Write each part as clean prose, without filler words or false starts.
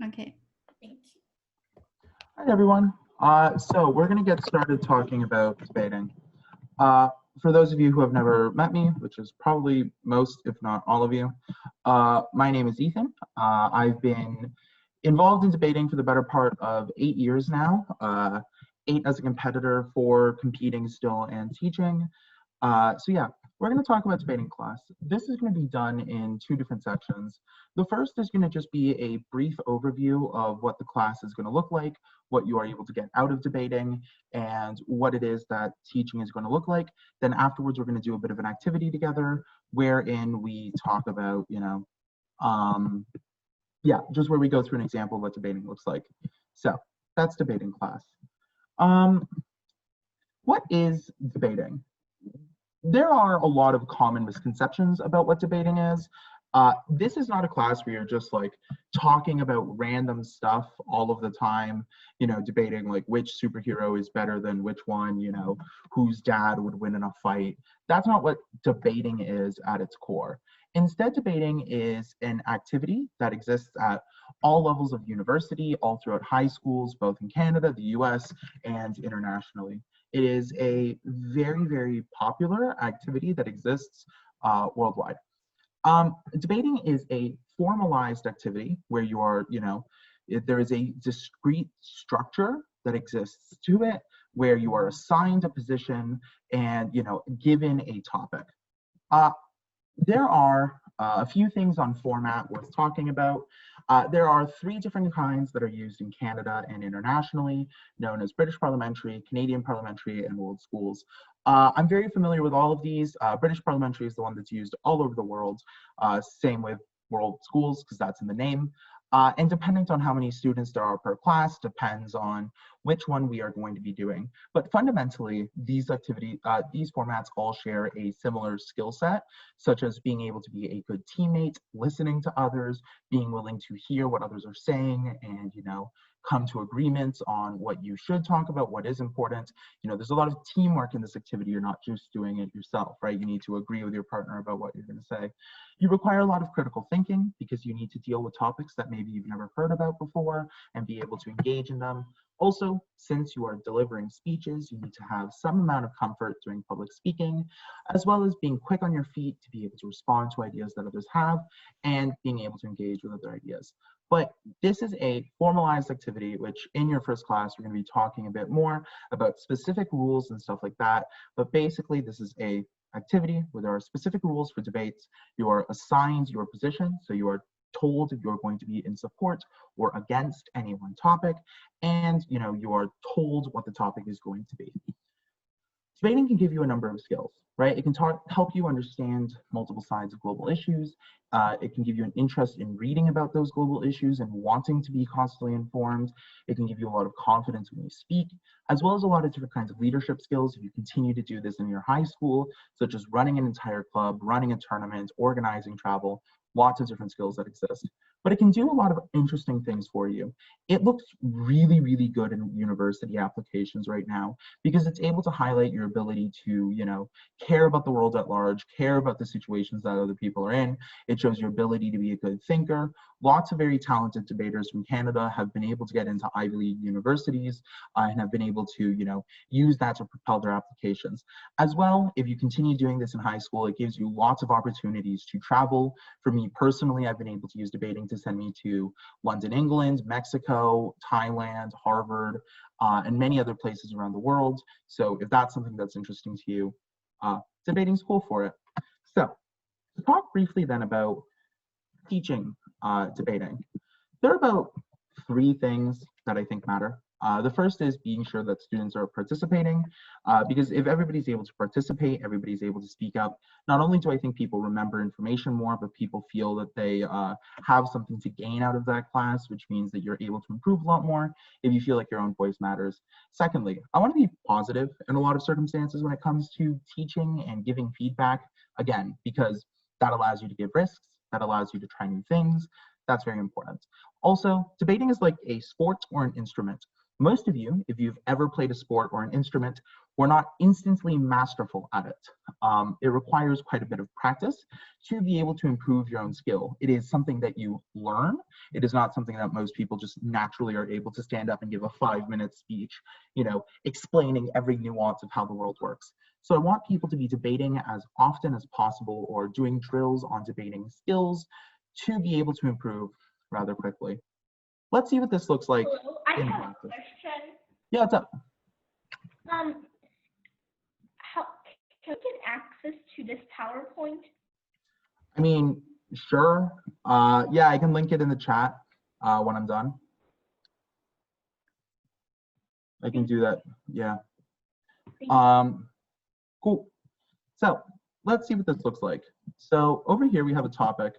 Okay. Thank you. Hi, everyone. So we're going to get started talking about debating. For those of you who have never met me, which is probably most, if not all of you, my name is Ethan. I've been involved in debating for the better part of 8 years now, 8 as a competitor, 4 competing still and teaching. So yeah, we're going to talk about debating class. This is going to be done in 2 different sections. The first is going to just be a brief overview of what the class is going to look like, what you are able to get out of debating, and what it is that teaching is going to look like. Then afterwards, we're going to do a bit of an activity together wherein we talk about, just where we go through an example of what debating looks like. So that's debating class. What is debating? There are a lot of common misconceptions about what debating is. This is not a class where you're just like talking about random stuff all of the time, debating like which superhero is better than which one, whose dad would win in a fight. That's not what debating is at its core. Instead, debating is an activity that exists at all levels of university, all throughout high schools, both in Canada, the US, and internationally. It is a very, very popular activity that exists worldwide. Debating is a formalized activity where you are, there is a discrete structure that exists to it, where you are assigned a position and, given a topic. There are a few things on format worth talking about. There are 3 different kinds that are used in Canada and internationally, known as British Parliamentary, Canadian Parliamentary, and World Schools. I'm very familiar with all of these. British Parliamentary is the one that's used all over the world. Same with World Schools, because that's in the name. And depending on how many students there are per class depends on which one we are going to be doing. But fundamentally, these formats all share a similar skill set, such as being able to be a good teammate, listening to others, being willing to hear what others are saying, and come to agreements on what you should talk about, what is important. There's a lot of teamwork in this activity. You're not just doing it yourself, right? You need to agree with your partner about what you're going to say. You require a lot of critical thinking because you need to deal with topics that maybe you've never heard about before and be able to engage in them. Also, since you are delivering speeches, you need to have some amount of comfort doing public speaking, as well as being quick on your feet to be able to respond to ideas that others have and being able to engage with other ideas. But this is a formalized activity, which in your first class, we're going to be talking a bit more about specific rules and stuff like that. But basically, this is a activity where there are specific rules for debates. You are assigned your position, so you are told if you're going to be in support or against any one topic, and you are told what the topic is going to be. Debating can give you a number of skills, right? It can help you understand multiple sides of global issues. It can give you an interest in reading about those global issues and wanting to be constantly informed. It can give you a lot of confidence when you speak, as well as a lot of different kinds of leadership skills if you continue to do this in your high school, such as running an entire club, running a tournament, organizing travel, lots of different skills that exist. But it can do a lot of interesting things for you. It looks really, really good in university applications right now because it's able to highlight your ability to, care about the world at large, care about the situations that other people are in. It shows your ability to be a good thinker. Lots of very talented debaters from Canada have been able to get into Ivy League universities and have been able to, use that to propel their applications. As well, if you continue doing this in high school, it gives you lots of opportunities to travel. For me personally, I've been able to use debating to send me to London, England, Mexico, Thailand, Harvard, and many other places around the world. So if that's something that's interesting to you, debating's cool for it. So to talk briefly then about teaching debating, there are about 3 things that I think matter. The first is being sure that students are participating, because if everybody's able to participate, everybody's able to speak up, not only do I think people remember information more, but people feel that they have something to gain out of that class, which means that you're able to improve a lot more if you feel like your own voice matters. Secondly, I want to be positive in a lot of circumstances when it comes to teaching and giving feedback, again, because that allows you to give risks, that allows you to try new things. That's very important. Also, debating is like a sport or an instrument. Most of you, if you've ever played a sport or an instrument, We're not instantly masterful at it. It requires quite a bit of practice to be able to improve your own skill. It is something that you learn. It is not something that most people just naturally are able to stand up and give a 5-minute speech, explaining every nuance of how the world works. So I want people to be debating as often as possible or doing drills on debating skills to be able to improve rather quickly. Let's see what this looks like in practice. Question. Yeah, what's up? How can we get access to this PowerPoint? I mean, sure. Yeah, I can link it in the chat when I'm done. I can do that. Yeah. Cool. So let's see what this looks like. So over here we have a topic.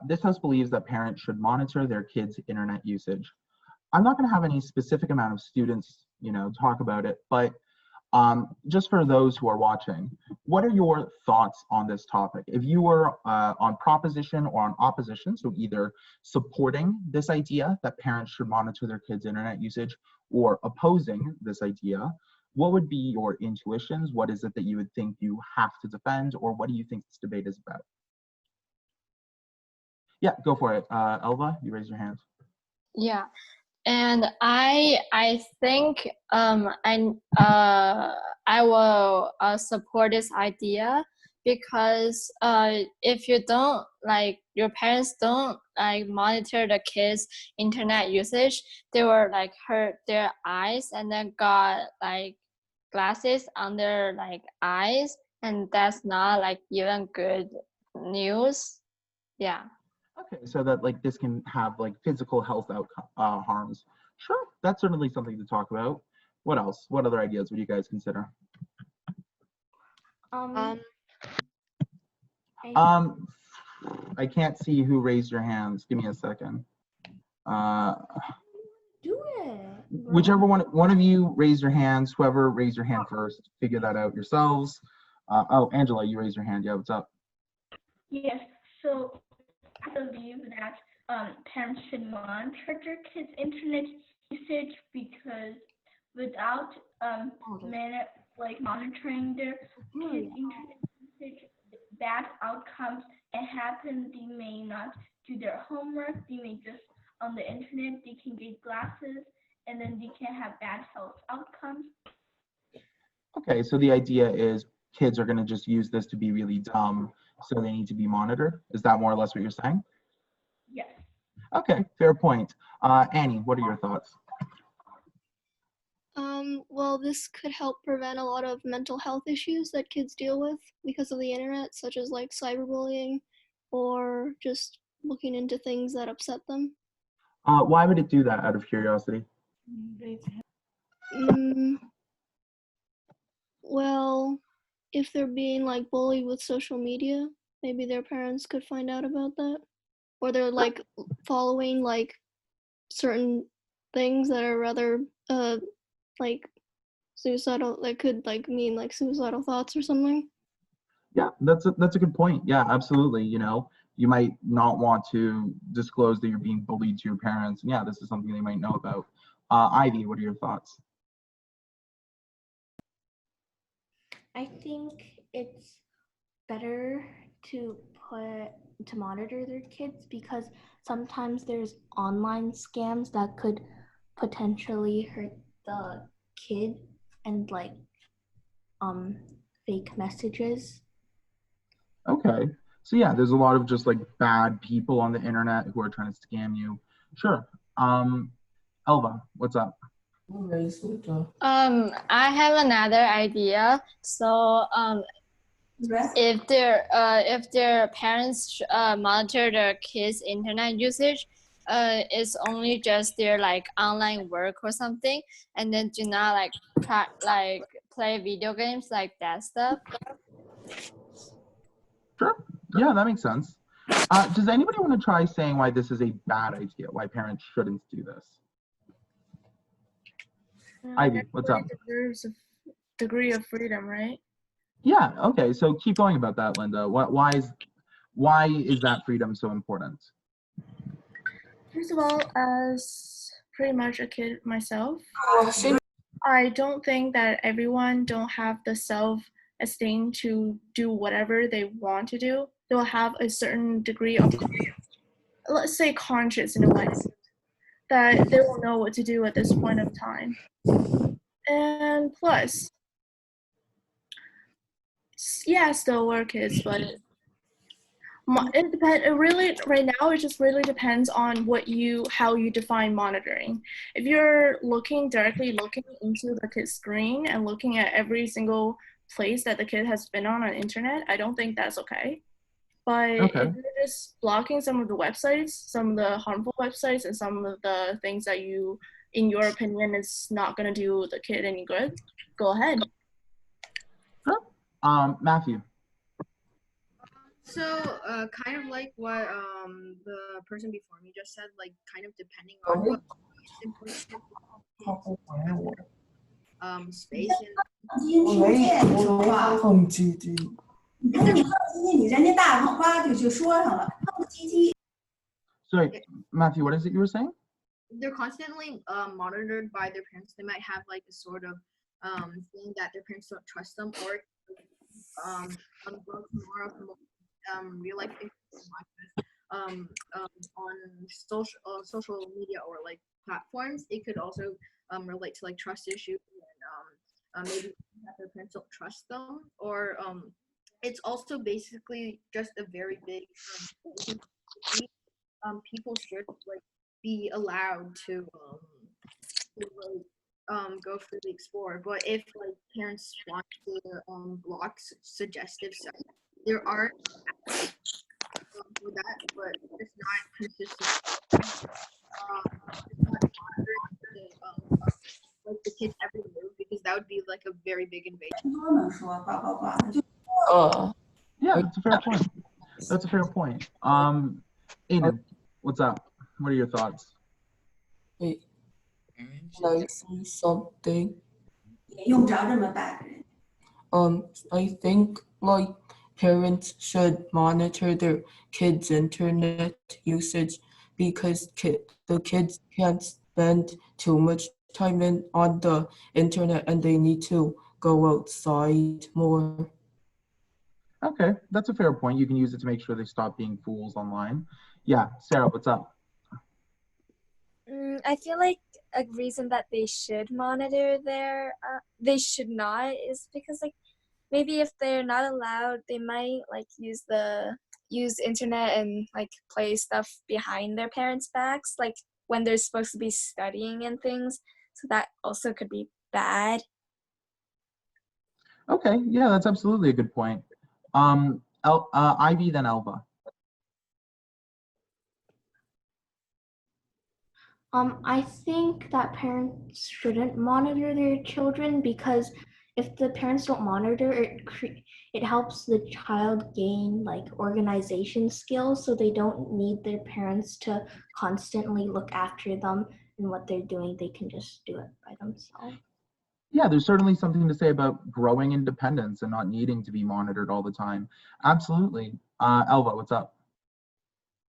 This house believes that parents should monitor their kids' internet usage. I'm not going to have any specific amount of students, talk about it, but just for those who are watching, what are your thoughts on this topic? If you were on proposition or on opposition, so either supporting this idea that parents should monitor their kids' internet usage or opposing this idea, what would be your intuitions? What is it that you would think you have to defend, or what do you think this debate is about? Yeah, go for it. Elva, you raise your hand. Yeah. And I think I will support this idea because if you don't your parents don't monitor the kids' internet usage, they will hurt their eyes and then got glasses on their eyes, and that's not even good news. Yeah. Okay, so that this can have physical health harms. Sure, that's certainly something to talk about. What else? What other ideas would you guys consider? I can't see who raised your hands. Give me a second. Do it. Whichever one of you raise your hands. Whoever raised your hand first, figure that out yourselves. Oh, Angela, you raised your hand. Yeah, what's up? Yes. So I believe that parents should monitor their kids' internet usage because without monitoring their kids' internet usage, bad outcomes can happen. They may not do their homework. They may just on the internet. They can get glasses, and then they can have bad health outcomes. Okay, so the idea is kids are going to just use this to be really dumb, so they need to be monitored. Is that more or less what you're saying? Yes. Okay, fair point. Annie, what are your thoughts? Well, this could help prevent a lot of mental health issues that kids deal with because of the internet, such as cyberbullying or just looking into things that upset them. Why would it do that, out of curiosity? Well, if they're being bullied with social media, maybe their parents could find out about that. Or they're following certain things that are rather suicidal, that could mean suicidal thoughts or something. Yeah, that's a good point. Yeah, absolutely. You might not want to disclose that you're being bullied to your parents. Yeah, this is something they might know about. Ivy, what are your thoughts? I think it's better to monitor their kids because sometimes there's online scams that could potentially hurt the kid and fake messages. Okay, so yeah, there's a lot of just bad people on the internet who are trying to scam you. Sure. Elva, what's up? I have another idea. So if their parents monitor their kids' internet usage, it's only just their online work or something, and then do not play video games, that stuff. Sure. Yeah, that makes sense. Does anybody want to try saying why this is a bad idea? Why parents shouldn't do this? Ivy, what's up? There's a degree of freedom, right? Yeah. Okay. So keep going about that, Linda. Why is that freedom so important? First of all, as pretty much a kid myself, I don't think that everyone don't have the self-esteem to do whatever they want to do. They'll have a certain degree of, let's say, conscious in a way that they will know what to do at this point of time. And plus, yeah, still were kids, but it depends. It really right now it just really depends on how you define monitoring. If you're directly looking into the kid's screen and looking at every single place that the kid has been on internet, I don't think that's okay. But Okay. if you're just blocking some of the websites, some of the harmful websites, and some of the things that in your opinion, is not going to do the kid any good, go ahead. Sure. Matthew. So, kind of like what the person before me just said, like kind of depending on what space Sorry, Matthew, what is it you were saying? They're constantly monitored by their parents. They might have like a sort of feeling that their parents don't trust them, or more of real life on social media or like platforms. It could also relate to like trust issues and maybe that their parents don't trust them, or it's also basically just a very big people should like be allowed to go freely explore. But if like parents want to block suggestive stuff, there are for that, but it's not consistent. It's not like the kids every move, because that would be like a very big invasion. Yeah, that's a fair point. That's a fair point. Aiden, what's up? What are your thoughts? Wait, can I say something? I think like parents should monitor their kids' internet usage because the kids can't spend too much time on the internet, and they need to go outside more. Okay, that's a fair point. You can use it to make sure they stop being fools online. Yeah, Sarah, what's up? I feel like a reason that they should monitor they should not is because like maybe if they're not allowed, they might like use internet and like play stuff behind their parents' backs, like when they're supposed to be studying and things. So that also could be bad. Okay, yeah, that's absolutely a good point. Ivy, then Elva. I think that parents shouldn't monitor their children because if the parents don't monitor, it helps the child gain like organization skills, so they don't need their parents to constantly look after them and what they're doing. They can just do it by themselves. Yeah, there's certainly something to say about growing independence and not needing to be monitored all the time. Absolutely. Elva, what's up?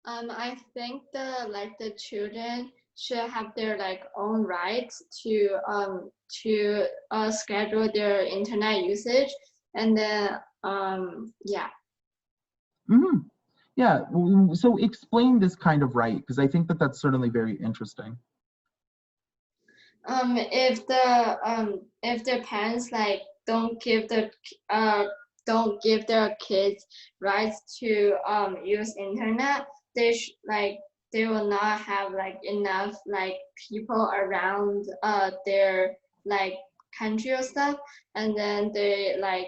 I think the children should have their like own rights to schedule their internet usage, and then yeah. Mm-hmm. Yeah, so explain this kind of right, because I think that that's certainly very interesting. If the parents like don't give their kids rights to use internet, they will not have like enough like people around their like country or stuff, and then they're like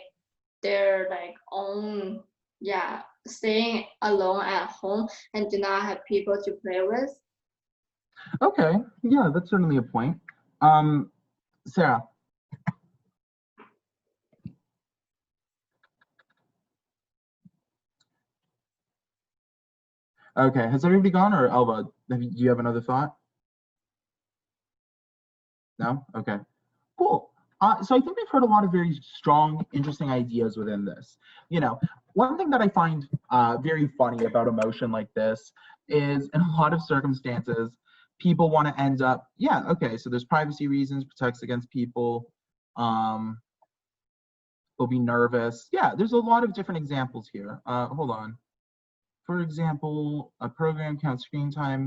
own, yeah, staying alone at home and do not have people to play with. Okay, yeah, that's certainly a point. Sarah. Okay, has everybody gone, or Elva, do you have another thought? No? Okay, cool. So I think we've heard a lot of very strong, interesting ideas within this. You know, one thing that I find very funny about a motion like this is in a lot of circumstances, people want to end up, yeah, okay, so there's privacy reasons, protects against people, they'll be nervous. Yeah, there's a lot of different examples here. Hold on. For example, a program counts screen time